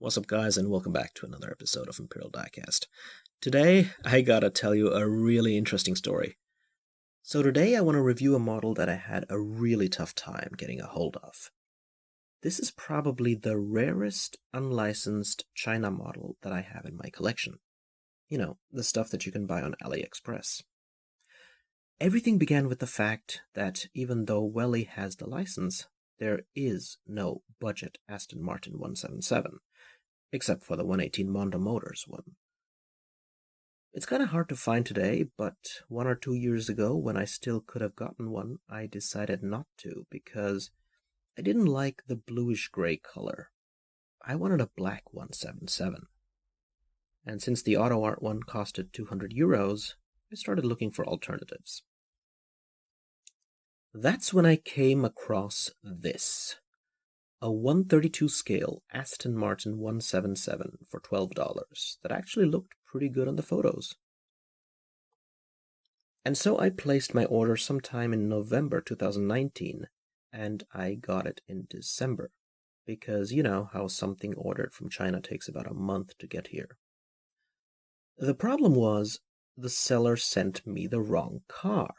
What's up, guys, and welcome back to another episode of Imperial Diecast. Today, I gotta tell you a really interesting story. So today I want to review a model that I had a really tough time getting a hold of. This is probably the rarest unlicensed China model that I have in my collection. You know, the stuff that you can buy on AliExpress. Everything began with the fact that even though Welly has the license, there is no budget Aston Martin 177. Except for the 118 Mondo Motors one. It's kind of hard to find today, but 1 or 2 years ago, when I still could have gotten one, I decided not to because I didn't like the bluish-gray color. I wanted a black 177. And since the Auto Art one costed €200, I started looking for alternatives. That's when I came across this. A 132 scale Aston Martin 177 for $12 that actually looked pretty good on the photos. And so I placed my order sometime in November 2019, and I got it in December, because you know how something ordered from China takes about a month to get here. The problem was, the seller sent me the wrong car.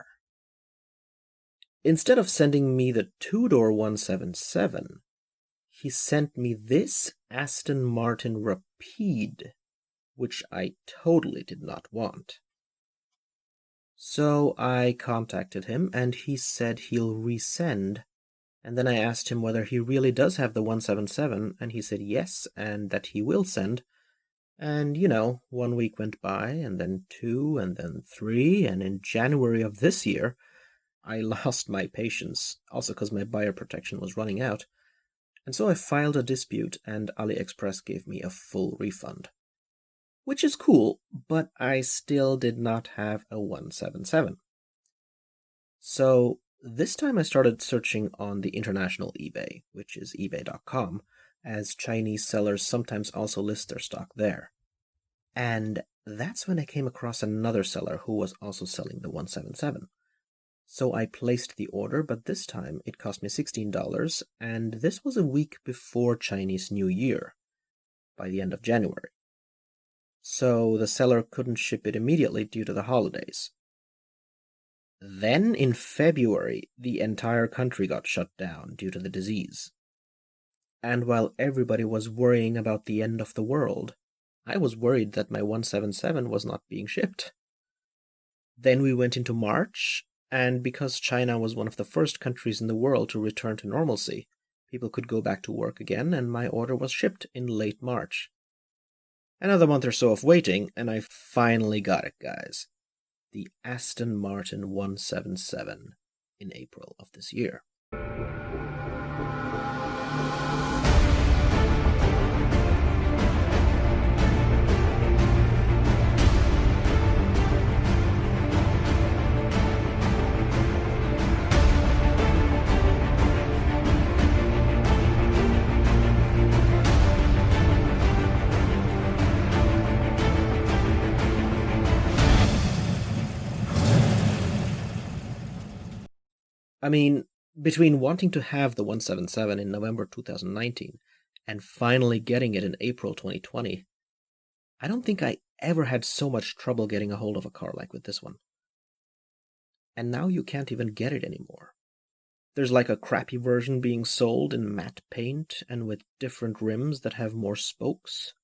Instead of sending me the two-door 177, he sent me this Aston Martin Rapide, which I totally did not want. So I contacted him, and he said he'll resend. And then I asked him whether he really does have the 177, and he said yes, and that he will send. And, you know, 1 week went by, and then 2, and then 3, and in January of this year, I lost my patience, also because my buyer protection was running out. And so I filed a dispute, and AliExpress gave me a full refund. Which is cool, but I still did not have a 177. So this time I started searching on the international eBay, which is ebay.com, as Chinese sellers sometimes also list their stock there. And that's when I came across another seller who was also selling the 177. So I placed the order, but this time it cost me $16, and this was a week before Chinese New Year, by the end of January. So the seller couldn't ship it immediately due to the holidays. Then in February, the entire country got shut down due to the disease. And while everybody was worrying about the end of the world, I was worried that my 177 was not being shipped. Then we went into March, and because China was one of the first countries in the world to return to normalcy, people could go back to work again, and my order was shipped in late March. Another month or so of waiting, and I finally got it, guys. The Aston Martin 177 in April of this year. I mean, between wanting to have the 177 in November 2019 and finally getting it in April 2020, I don't think I ever had so much trouble getting a hold of a car like with this one. And now you can't even get it anymore. There's like a crappy version being sold in matte paint and with different rims that have more spokes,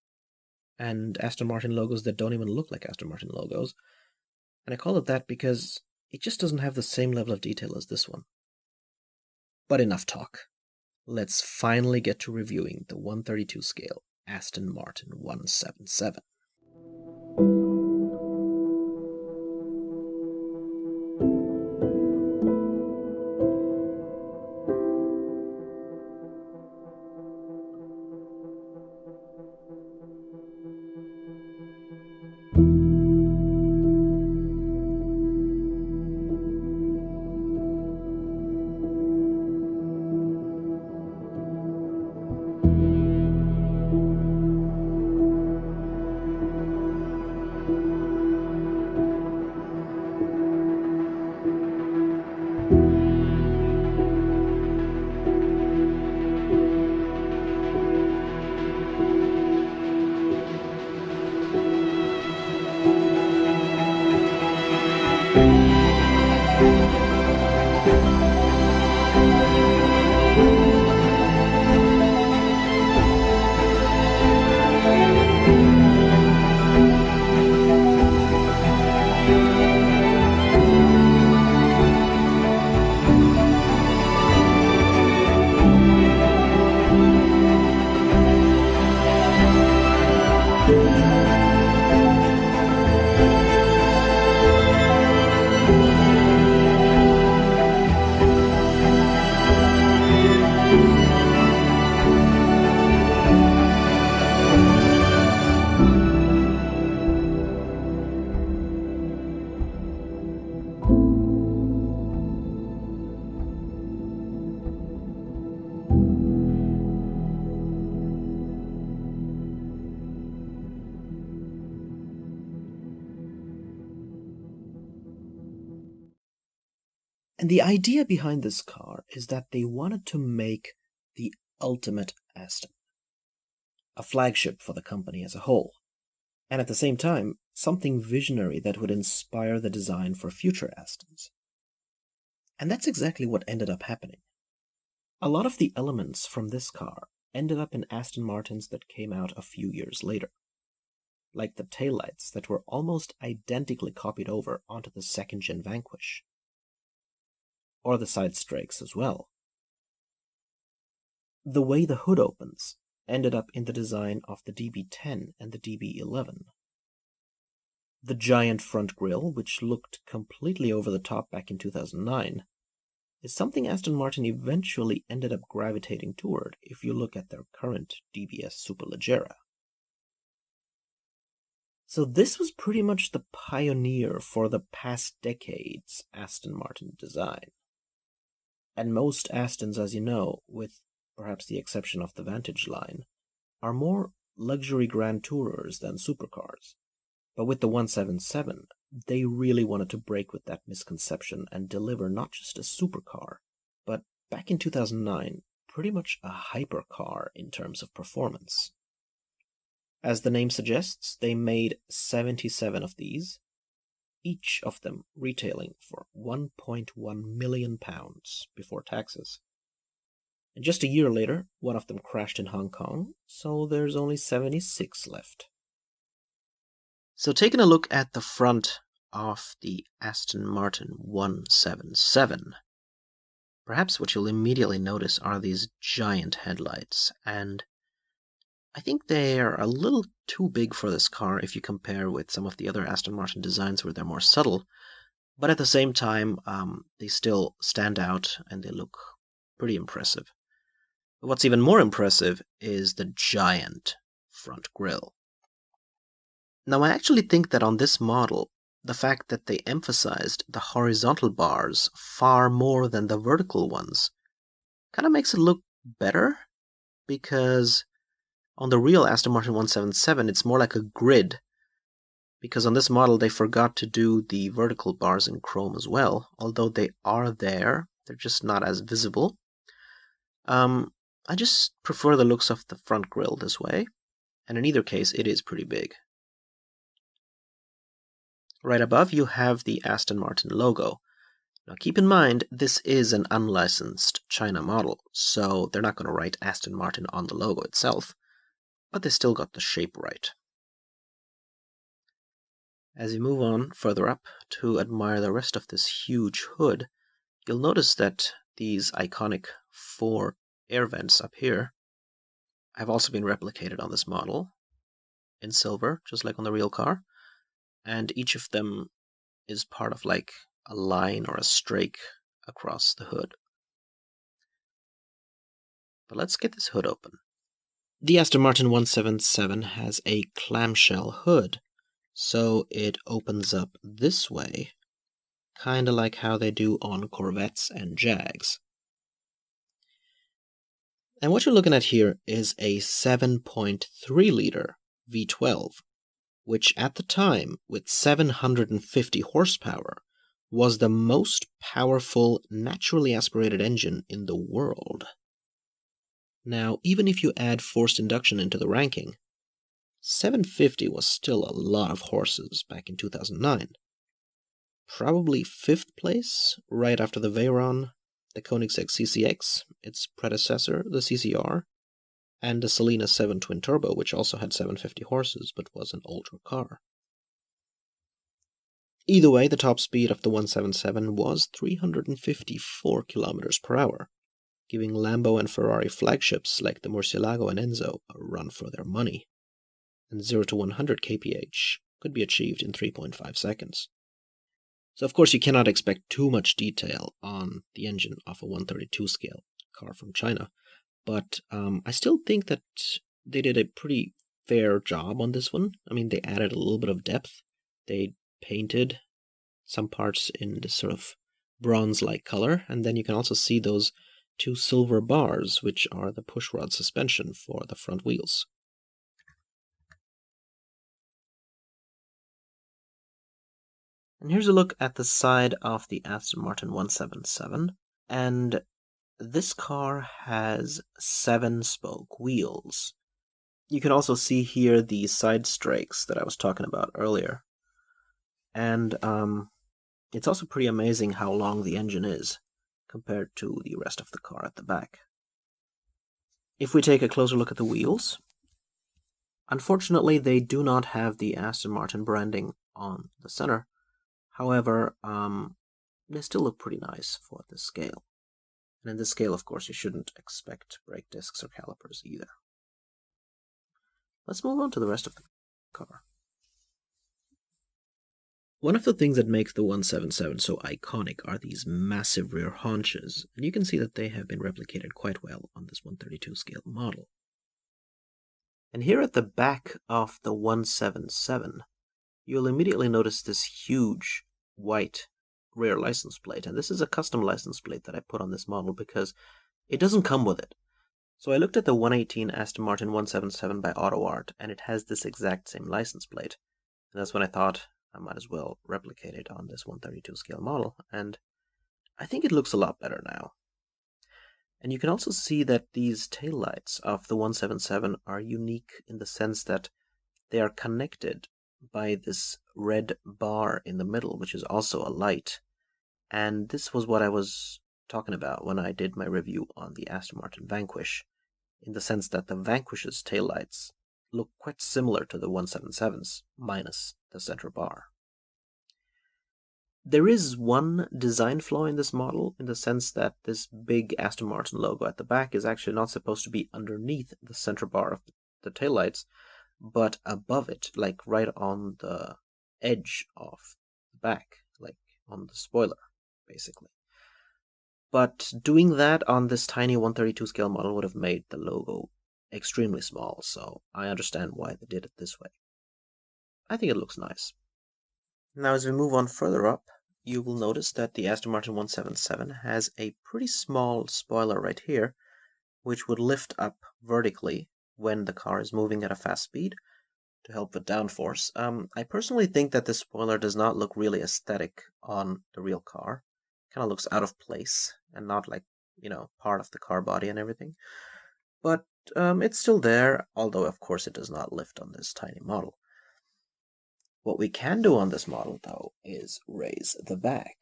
and Aston Martin logos that don't even look like Aston Martin logos. And I call it that because it just doesn't have the same level of detail as this one. But enough talk. Let's finally get to reviewing the 132 scale Aston Martin 177. And the idea behind this car is that they wanted to make the ultimate Aston, a flagship for the company as a whole, and at the same time, something visionary that would inspire the design for future Astons. And that's exactly what ended up happening. A lot of the elements from this car ended up in Aston Martins that came out a few years later, like the taillights that were almost identically copied over onto the second-gen Vanquish, or the side strakes as well. The way the hood opens ended up in the design of the DB10 and the DB11. The giant front grille, which looked completely over the top back in 2009, is something Aston Martin eventually ended up gravitating toward if you look at their current DBS Superleggera. So this was pretty much the pioneer for the past decade's Aston Martin design. And most Astons, as you know, with perhaps the exception of the Vantage line, are more luxury grand tourers than supercars. But with the 177, they really wanted to break with that misconception and deliver not just a supercar, but back in 2009, pretty much a hypercar in terms of performance. As the name suggests, they made 77 of these, each of them retailing for £1.1 million before taxes. And just a year later, one of them crashed in Hong Kong, so there's only 76 left. So taking a look at the front of the Aston Martin 177, perhaps what you'll immediately notice are these giant headlights, and I think they're a little too big for this car if you compare with some of the other Aston Martin designs where they're more subtle, but at the same time, they still stand out and they look pretty impressive. But what's even more impressive is the giant front grille. Now, I actually think that on this model, the fact that they emphasized the horizontal bars far more than the vertical ones kind of makes it look better, because on the real Aston Martin 177, it's more like a grid, because on this model they forgot to do the vertical bars in chrome as well, although they are there, they're just not as visible. I just prefer the looks of the front grille this way, and in either case it is pretty big. Right above you have the Aston Martin logo. Now keep in mind, this is an unlicensed China model, so they're not going to write Aston Martin on the logo itself, but they still got the shape right. As you move on further up to admire the rest of this huge hood, you'll notice that these iconic 4 air vents up here have also been replicated on this model in silver, just like on the real car, and each of them is part of like a line or a strake across the hood. But let's get this hood open. The Aston Martin 177 has a clamshell hood, so it opens up this way, kind of like how they do on Corvettes and Jags. And what you're looking at here is a 7.3-liter V12, which at the time, with 750 horsepower, was the most powerful naturally aspirated engine in the world. Now, even if you add forced induction into the ranking, 750 was still a lot of horses back in 2009. Probably 5th place, right after the Veyron, the Koenigsegg CCX, its predecessor, the CCR, and the Salina 7 twin-turbo, which also had 750 horses, but was an older car. Either way, the top speed of the 177 was 354 km per hour, giving Lambo and Ferrari flagships like the Murcielago and Enzo a run for their money. And 0 to 100 kph could be achieved in 3.5 seconds. So of course you cannot expect too much detail on the engine of a 132 scale car from China, but I still think that they did a pretty fair job on this one. I mean, they added a little bit of depth. They painted some parts in this sort of bronze-like color, and then you can also see those 2 silver bars, which are the pushrod suspension for the front wheels. And here's a look at the side of the Aston Martin 177. And this car has 7-spoke wheels. You can also see here the side strakes that I was talking about earlier. And it's also pretty amazing how long the engine is compared to the rest of the car at the back. If we take a closer look at the wheels, unfortunately they do not have the Aston Martin branding on the center. However, they still look pretty nice for this scale. And in this scale, of course, you shouldn't expect brake discs or calipers either. Let's move on to the rest of the car. One of the things that makes the 177 so iconic are these massive rear haunches, and you can see that they have been replicated quite well on this 132 scale model. And here at the back of the 177, you'll immediately notice this huge white rear license plate, and this is a custom license plate that I put on this model because it doesn't come with it. So I looked at the 118 Aston Martin 177 by AutoArt, and it has this exact same license plate. And that's when I thought I might as well replicate it on this 132 scale model, and I think it looks a lot better now. And you can also see that these taillights of the 177 are unique in the sense that they are connected by this red bar in the middle, which is also a light. And this was what I was talking about when I did my review on the Aston Martin Vanquish, in the sense that the Vanquish's taillights look quite similar to the 177's, minus the center bar. There is one design flaw in this model, in the sense that this big Aston Martin logo at the back is actually not supposed to be underneath the center bar of the taillights, but above it, like right on the edge of the back, like on the spoiler, basically. But doing that on this tiny 132 scale model would have made the logo extremely small, so I understand why they did it this way. I think it looks nice. Now as we move on further up, you will notice that the Aston Martin 177 has a pretty small spoiler right here, which would lift up vertically when the car is moving at a fast speed to help with downforce. I personally think that this spoiler does not look really aesthetic on the real car. Kind of looks out of place and not like, part of the car body and everything. But it's still there, although of course it does not lift on this tiny model. What we can do on this model, though, is raise the back.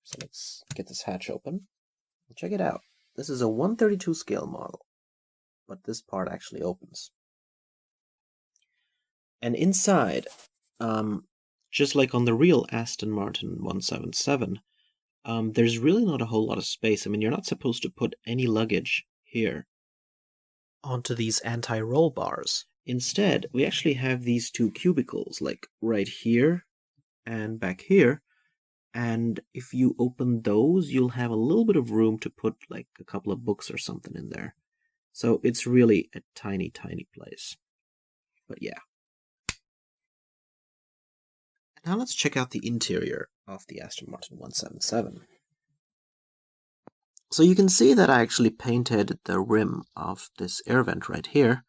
So let's get this hatch open. Check it out. This is a 132 scale model, but this part actually opens. And inside, just like on the real Aston Martin 177, there's really not a whole lot of space. I mean, you're not supposed to put any luggage here onto these anti-roll bars. Instead, we actually have these two cubicles, like right here and back here. And if you open those, you'll have a little bit of room to put like a couple of books or something in there. So it's really a tiny, tiny place. But yeah. Now let's check out the interior of the Aston Martin 177. So you can see that I actually painted the rim of this air vent right here.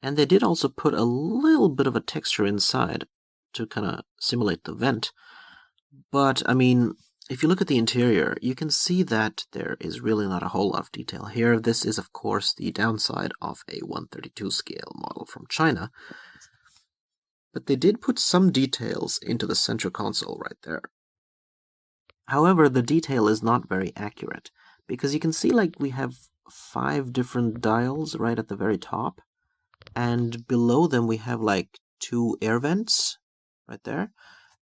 And they did also put a little bit of a texture inside to kind of simulate the vent. But, I mean, if you look at the interior, you can see that there is really not a whole lot of detail here. This is, of course, the downside of a 132 scale model from China. But they did put some details into the center console right there. However, the detail is not very accurate, because you can see like we have 5 different dials right at the very top. And below them we have like 2 air vents right there.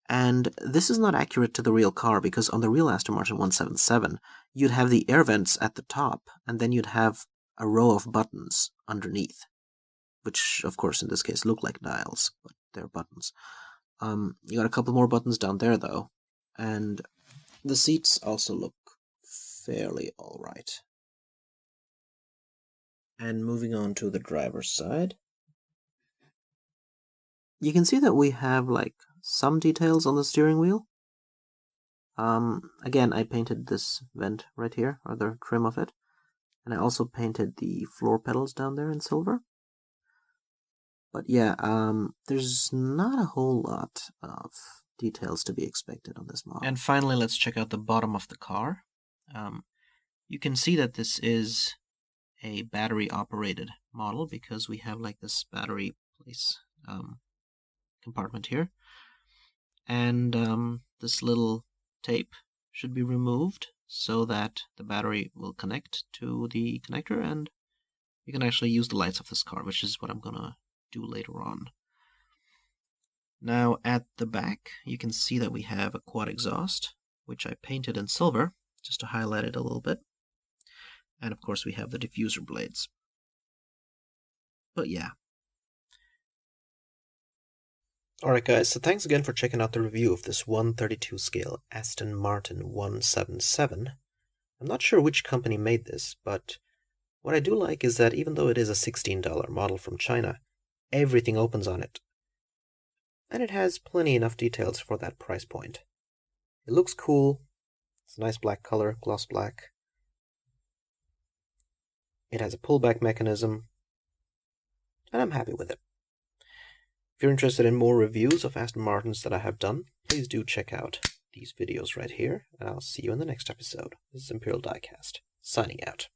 And this is not accurate to the real car, because on the real Aston Martin 177, you'd have the air vents at the top, and then you'd have a row of buttons underneath, which of course in this case look like dials, but they're buttons. You got a couple more buttons down there though, and the seats also look fairly alright. And moving on to the driver's side, you can see that we have like some details on the steering wheel. Again, I painted this vent right here, or the trim of it, and I also painted the floor pedals down there in silver. But yeah, there's not a whole lot of details to be expected on this model. And finally, let's check out the bottom of the car. You can see that this is a battery-operated model because we have like this battery place compartment here. And this little tape should be removed so that the battery will connect to the connector and you can actually use the lights of this car, which is what I'm gonna do later on. Now at the back, you can see that we have a quad exhaust, which I painted in silver just to highlight it a little bit. And of course we have the diffuser blades. But yeah. Alright guys, so thanks again for checking out the review of this 1/32 scale Aston Martin 177. I'm not sure which company made this, but what I do like is that even though it is a $16 model from China, everything opens on it. And it has plenty enough details for that price point. It looks cool. It's a nice black color, gloss black. It has a pullback mechanism, and I'm happy with it. If you're interested in more reviews of Aston Martins that I have done, please do check out these videos right here, and I'll see you in the next episode. This is Imperial Diecast, signing out.